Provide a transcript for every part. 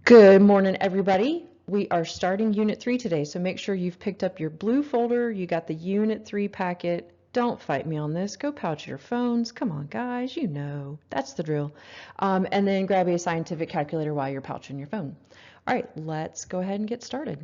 Good morning, everybody. We are starting Unit 3 today, so make sure you've picked up your blue folder, you got the Unit 3 packet. Don't fight me on this. Go pouch your phones. Come on, guys, you know, that's the drill. And then grab a scientific calculator while you're pouching your phone. All right, let's go ahead and get started.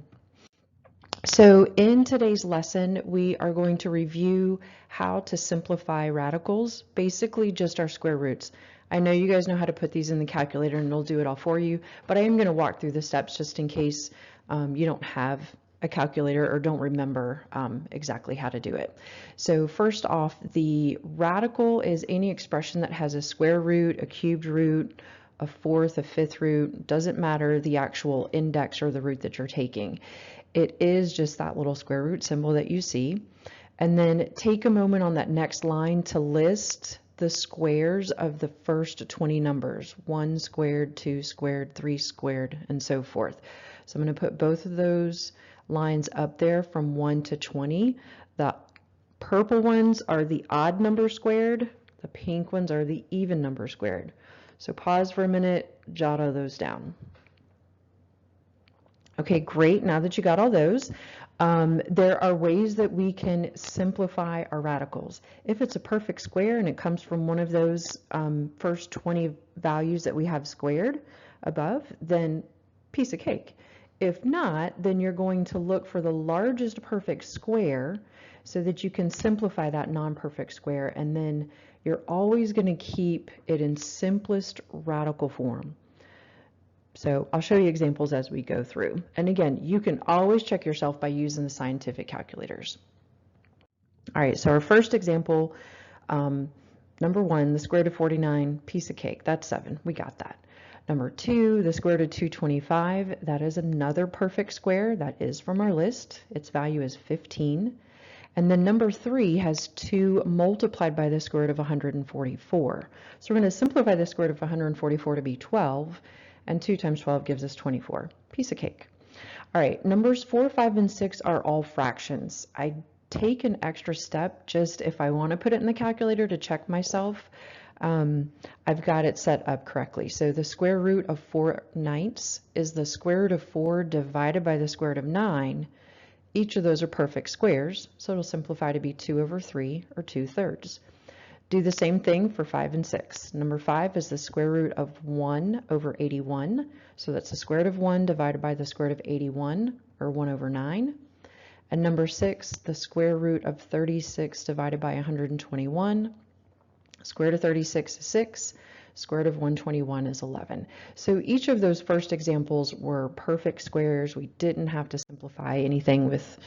So in today's lesson, we are going to review how to simplify radicals, basically just our square roots. I know you guys know how to put these in the calculator and it'll do it all for you, but I am going to walk through the steps just in case you don't have a calculator or don't remember exactly how to do it. So first off, the radical is any expression that has a square root, a cubed root, a fourth, a fifth root, doesn't matter the actual index or the root that you're taking. It is just that little square root symbol that you see. And then take a moment on that next line to list the squares of the first 20 numbers, 1 squared, 2 squared, 3 squared, and so forth. So I'm going to put both of those lines up there from 1 to 20. The purple ones are the odd number squared. The pink ones are the even number squared. So pause for a minute, jot all those down. Okay, great. Now that you got all those, there are ways that we can simplify our radicals. If it's a perfect square and it comes from one of those first 20 values that we have squared above, then piece of cake. If not, then you're going to look for the largest perfect square so that you can simplify that non-perfect square, and then you're always going to keep it in simplest radical form. So I'll show you examples as we go through. And again, you can always check yourself by using the scientific calculators. All right, so our first example, number 1, the square root of 49, piece of cake, that's 7, we got that. Number 2, the square root of 225, that is another perfect square, that is from our list, its value is 15. And then number 3 has 2 multiplied by the square root of 144. So we're going to simplify the square root of 144 to be 12, and 2 times 12 gives us 24. Piece of cake. All right, numbers 4, 5, and 6 are all fractions. I take an extra step just if I want to put it in the calculator to check myself. I've got it set up correctly. So the square root of 4/9 is the square root of 4 divided by the square root of 9. Each of those are perfect squares, so it'll simplify to be 2/3 or 2/3. Do the same thing for 5 and 6. Number 5 is the square root of 1/81. So that's the square root of 1 divided by the square root of 81, or 1/9. And number 6, the square root of 36 divided by 121. Square root of 36 is 6. Square root of 121 is 11. So each of those first examples were perfect squares. We didn't have to simplify anything with,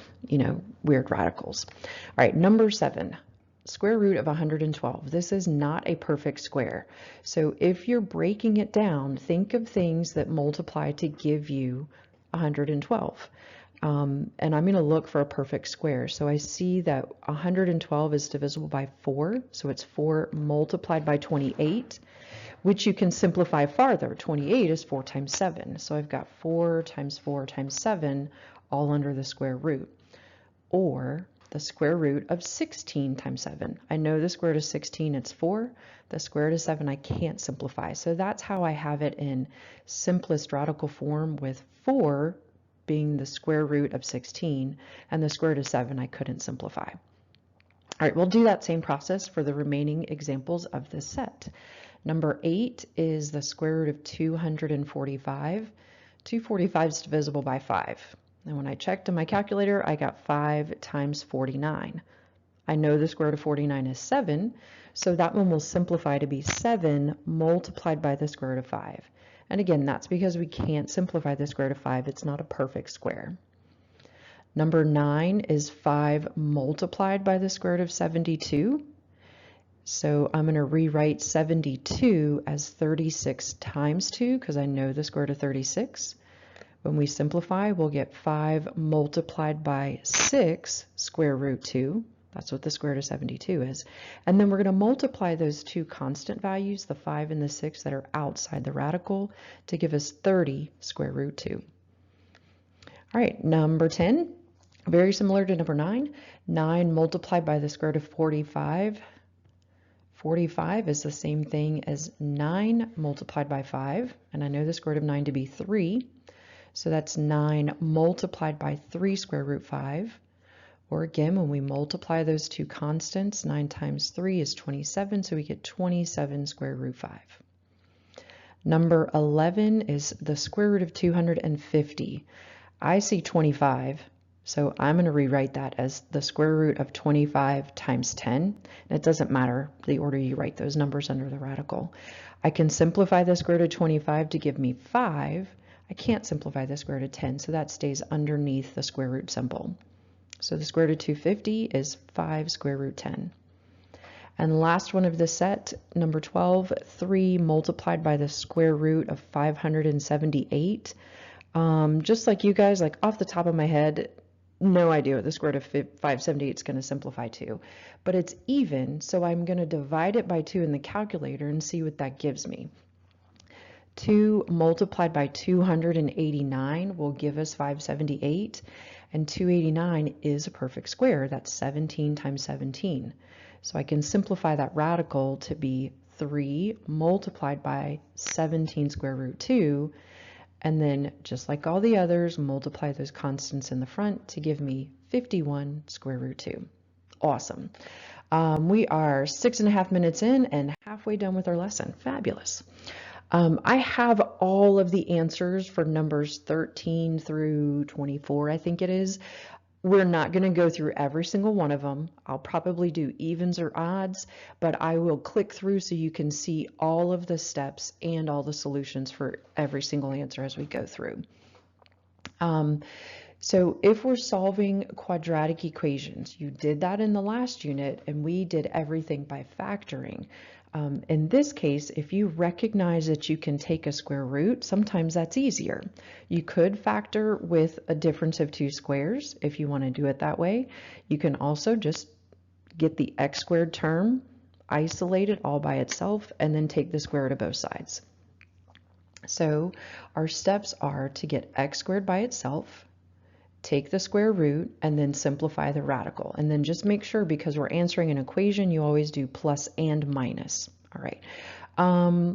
weird radicals. All right, number 7. Square root of 112. This is not a perfect square. So if you're breaking it down, think of things that multiply to give you 112. And I'm going to look for a perfect square. So I see that 112 is divisible by 4. So it's 4 multiplied by 28, which you can simplify farther. 28 is 4 times 7. So I've got 4 times 4 times 7 all under the square root. Or the square root of 16 times 7. I know the square root of 16, it's 4. The square root of 7, I can't simplify. So that's how I have it in simplest radical form, with 4 being the square root of 16, and the square root of 7 I couldn't simplify. All right, we'll do that same process for the remaining examples of this set. Number 8 is the square root of 245. 245 is divisible by 5. And when I checked in my calculator, I got 5 times 49. I know the square root of 49 is 7, so that one will simplify to be 7 multiplied by the square root of 5. And again, that's because we can't simplify the square root of 5. It's not a perfect square. Number 9 is 5 multiplied by the square root of 72. So I'm going to rewrite 72 as 36 times 2 because I know the square root of 36. When we simplify, we'll get 5 multiplied by 6 square root 2. That's what the square root of 72 is. And then we're going to multiply those two constant values, the 5 and the 6 that are outside the radical, to give us 30 square root 2. All right, number 10, very similar to number 9. 9 multiplied by the square root of 45. 45 is the same thing as 9 multiplied by 5, and I know the square root of 9 to be 3, so that's 9 multiplied by 3 square root 5. Or again, when we multiply those two constants, 9 times 3 is 27, so we get 27 square root 5. Number 11 is the square root of 250. I see 25, so I'm going to rewrite that as the square root of 25 times 10. And it doesn't matter the order you write those numbers under the radical. I can simplify the square root of 25 to give me 5. I can't simplify the square root of 10, so that stays underneath the square root symbol. So the square root of 250 is 5 square root 10. And last one of the set, number 12, 3 multiplied by the square root of 578. Just like you guys, like off the top of my head, no idea what the square root of 578 is going to simplify to. But it's even, so I'm going to divide it by 2 in the calculator and see what that gives me. 2 multiplied by 289 will give us 578, and 289 is a perfect square. That's 17 times 17. So I can simplify that radical to be 3 multiplied by 17 square root 2, and then just like all the others, multiply those constants in the front to give me 51 square root 2. Awesome. We are 6.5 minutes in and halfway done with our lesson. Fabulous. I have all of the answers for numbers 13 through 24, I think it is. We're not going to go through every single one of them. I'll probably do evens or odds, but I will click through so you can see all of the steps and all the solutions for every single answer as we go through. So if we're solving quadratic equations, you did that in the last unit, and we did everything by factoring. In this case, if you recognize that you can take a square root, sometimes that's easier. You could factor with a difference of 2 squares if you want to do it that way. You can also just get the x squared term, isolate it all by itself, and then take the square root of both sides. So our steps are to get x squared by itself, take the square root, and then simplify the radical. And then just make sure, because we're answering an equation, you always do plus and minus. All right.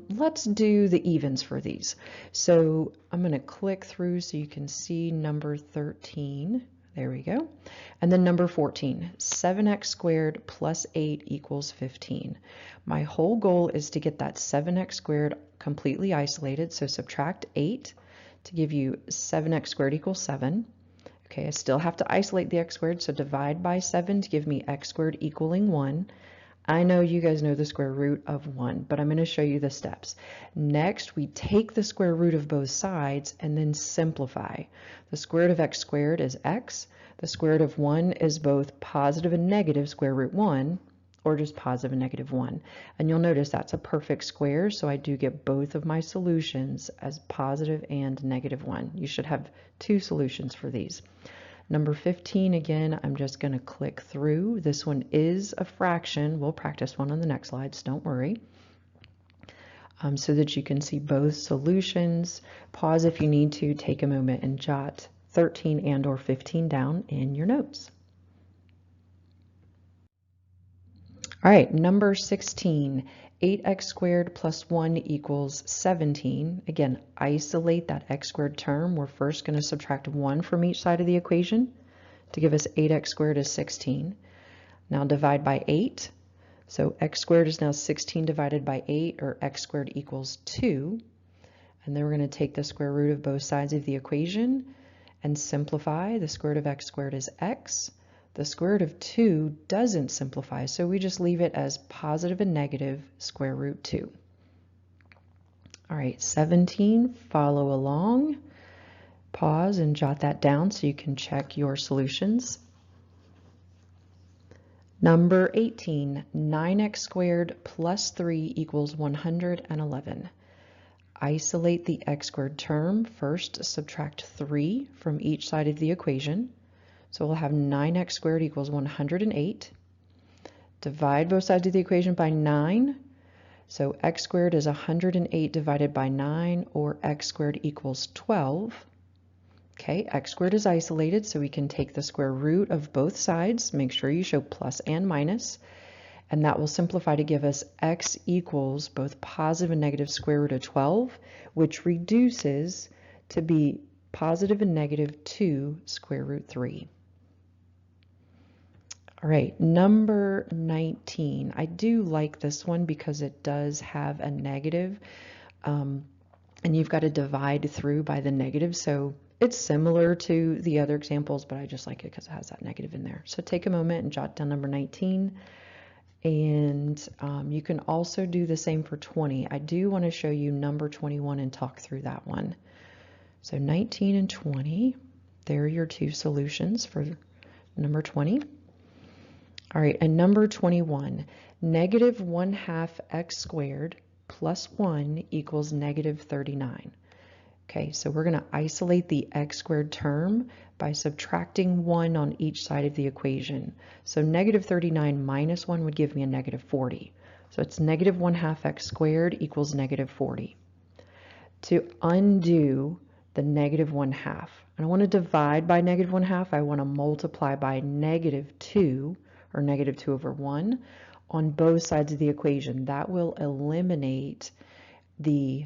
Let's do the evens for these. So I'm going to click through so you can see number 13. There we go. And then number 14, 7x squared plus 8 equals 15. My whole goal is to get that 7x squared completely isolated. So subtract 8 to give you 7x squared equals 7. Okay, I still have to isolate the x squared, so divide by 7 to give me x squared equaling 1. I know you guys know the square root of 1, but I'm going to show you the steps. Next, we take the square root of both sides and then simplify. The square root of x squared is x. The square root of 1 is both positive and negative square root 1, or just positive and negative 1. And you'll notice that's a perfect square, so I do get both of my solutions as positive and negative 1. You should have 2 solutions for these. Number 15, again, I'm just going to click through. This one is a fraction. We'll practice one on the next slides, don't worry. So that you can see both solutions. Pause if you need to, take a moment and jot 13 and or 15 down in your notes. All right, number 16, 8x squared plus 1 equals 17. Again, isolate that x squared term. We're first going to subtract 1 from each side of the equation to give us 8x squared is 16. Now divide by 8. So x squared is now 16 divided by 8, or x squared equals 2. And then we're going to take the square root of both sides of the equation and simplify. The square root of x squared is x. The square root of 2 doesn't simplify, so we just leave it as positive and negative square root 2. All right, 17, follow along. Pause and jot that down so you can check your solutions. Number 18, 9x squared plus 3 equals 111. Isolate the x squared term. First, subtract 3 from each side of the equation. So we'll have 9x squared equals 108. Divide both sides of the equation by 9. So x squared is 108 divided by 9, or x squared equals 12. Okay, x squared is isolated, so we can take the square root of both sides. Make sure you show plus and minus. and that will simplify to give us x equals both positive and negative square root of 12, which reduces to be positive and negative 2 square root 3. All right, number 19. I do like this one because it does have a negative, and you've got to divide through by the negative. So it's similar to the other examples, but I just like it because it has that negative in there. So take a moment and jot down number 19. And you can also do the same for 20. I do want to show you number 21 and talk through that one. So 19 and 20, there are your two solutions for number 20. All right, and number 21, negative 1/2 x squared plus 1 equals negative 39. Okay, so we're going to isolate the x squared term by subtracting 1 on each side of the equation. So negative 39 minus 1 would give me a negative 40. So it's negative 1/2 x squared equals negative 40. To undo the negative 1/2, I don't want to divide by negative 1/2, I want to multiply by negative 2, or negative 2 over 1, on both sides of the equation. That will eliminate the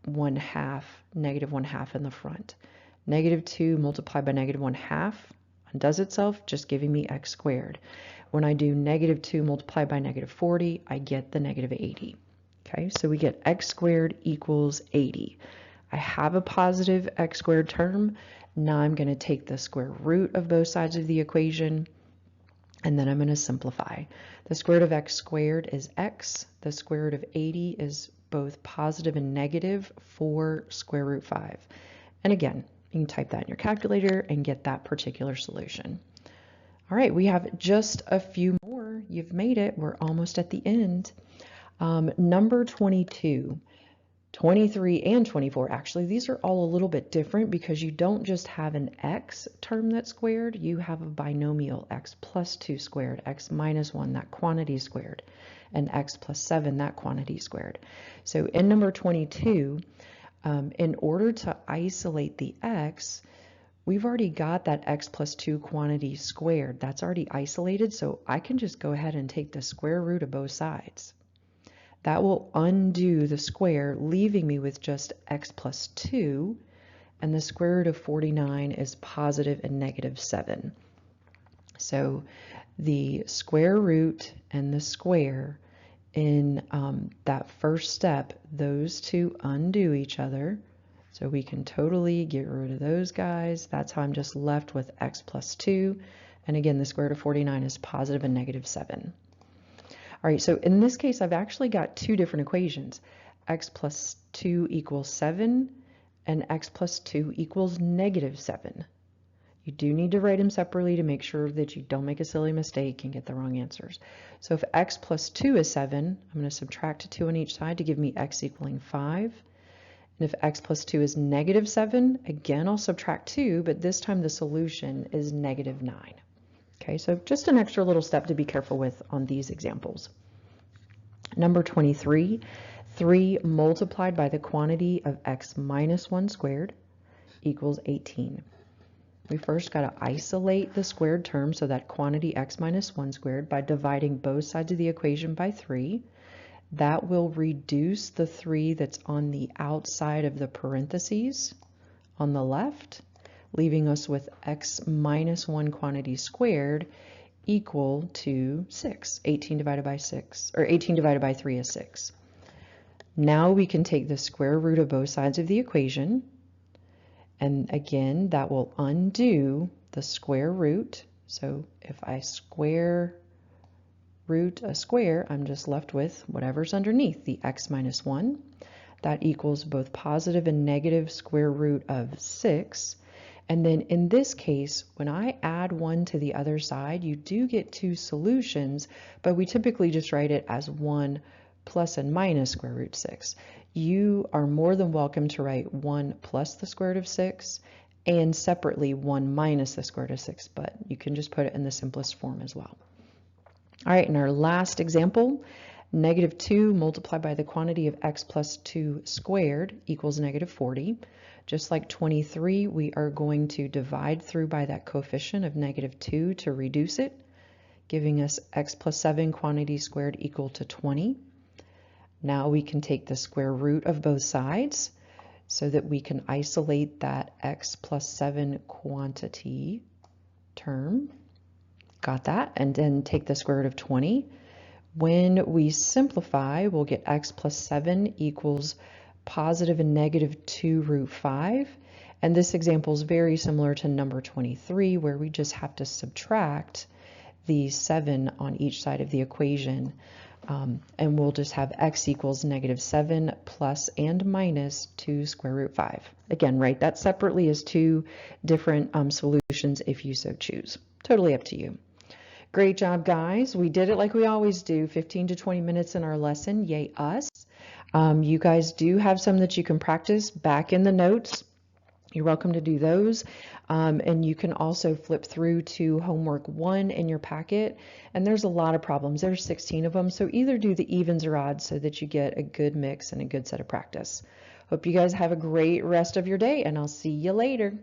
1/2, negative 1/2 in the front. Negative 2 multiplied by negative 1/2 undoes itself, just giving me x squared. When I do negative 2 multiplied by negative 40, I get the negative 80. Okay, so we get x squared equals 80. I have a positive x squared term. Now I'm going to take the square root of both sides of the equation, and then I'm going to simplify. The square root of x squared is x. The square root of 80 is both positive and negative 4 square root 5. And again, you can type that in your calculator and get that particular solution. All right, we have just a few more. You've made it. We're almost at the end. Number 22. 23 and 24, actually, these are all a little bit different because you don't just have an x term that's squared, you have a binomial, x plus 2 squared, x minus 1, that quantity squared, and x plus 7, that quantity squared. So in number 22, in order to isolate the x, we've already got that x plus 2 quantity squared. That's already isolated, so I can just go ahead and take the square root of both sides. That will undo the square, leaving me with just x plus 2, and the square root of 49 is positive and negative 7. So the square root and the square in that first step, those two undo each other. So we can totally get rid of those guys. That's how I'm just left with x plus 2. And again, the square root of 49 is positive and negative 7. All right, so in this case, I've actually got two different equations. X plus 2 equals 7, and x plus 2 equals negative 7. You do need to write them separately to make sure that you don't make a silly mistake and get the wrong answers. So if x plus 2 is 7, I'm going to subtract 2 on each side to give me x equaling 5. And if x plus 2 is negative 7, again, I'll subtract 2, but this time the solution is negative 9. Okay, so just an extra little step to be careful with on these examples. Number 23, 3 multiplied by the quantity of x minus 1 squared equals 18. We first got to isolate the squared term, so that quantity x minus 1 squared, by dividing both sides of the equation by 3. That will reduce the 3 that's on the outside of the parentheses on the left, leaving us with x minus 1 quantity squared equal to 6. 18 divided by 6, or 18 divided by 3 is 6. Now we can take the square root of both sides of the equation, and again, that will undo the square root. So if I square root a square, I'm just left with whatever's underneath, the x minus 1. That equals both positive and negative square root of 6. And then in this case, when I add 1 to the other side, you do get two solutions, but we typically just write it as 1 plus and minus square root 6. You are more than welcome to write 1 plus the square root of 6 and separately 1 minus the square root of 6, but you can just put it in the simplest form as well. All right, in our last example, negative 2 multiplied by the quantity of x plus 2 squared equals negative 40. Just like 23, we are going to divide through by that coefficient of negative 2 to reduce it, giving us x plus 7 quantity squared equal to 20. Now we can take the square root of both sides so that we can isolate that x plus 7 quantity term. Got that? And then take the square root of 20. When we simplify, we'll get x plus 7 equals positive and negative 2 root 5. And this example is very similar to number 23, where we just have to subtract the 7 on each side of the equation. And we'll just have x equals negative 7 plus and minus 2 square root 5. Again, write that separately as two different solutions if you so choose. Totally up to you. Great job, guys. We did it like we always do, 15 to 20 minutes in our lesson. Yay, us. You guys do have some that you can practice back in the notes. You're welcome to do those. And you can also flip through to homework 1 in your packet. And there's a lot of problems. There's 16 of them. So either do the evens or odds so that you get a good mix and a good set of practice. Hope you guys have a great rest of your day, and I'll see you later.